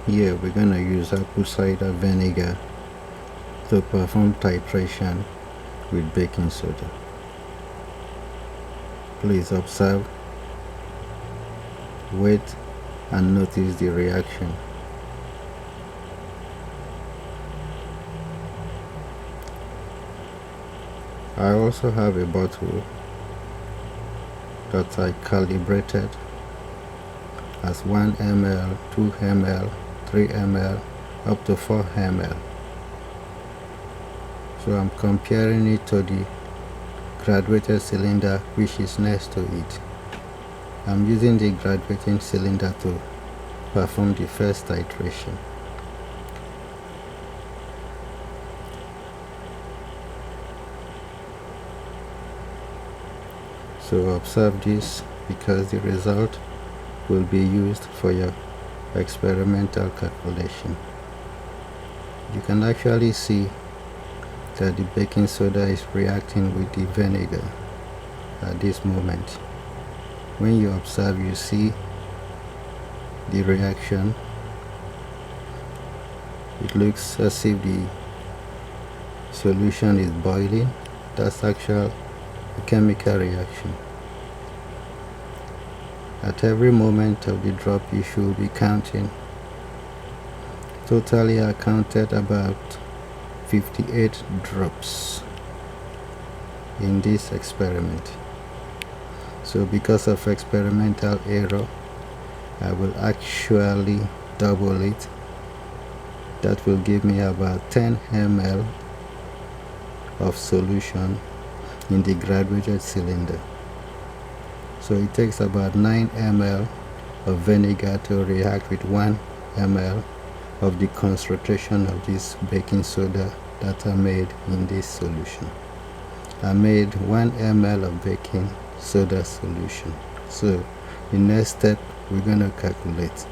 Here we're going to use apple cider vinegar to perform titration with baking soda. Please observe, wait, and notice the reaction. I also have a bottle that I calibrated as 1 ml, 2 ml, 3 ml, up to 4 ml. So I'm comparing it to the graduated cylinder which is next to it. I'm using the graduating cylinder to perform the first titration. So observe this, because the result will be used for your experimental calculation. You can actually see that the baking soda is reacting with the vinegar at this moment. When you observe, you see the reaction. It looks as if the solution is boiling. That's actually a chemical reaction. At every moment of the drop, you should be counting. Totally, I counted about 58 drops in this experiment. So because of experimental error, I will actually double it. That will give me about 10 ml of solution in the graduated cylinder. So it takes about 9 ml of vinegar to react with 1 ml of the concentration of this baking soda that I made in this solution. I made 1 ml of baking soda solution. So the next step, we're going to calculate.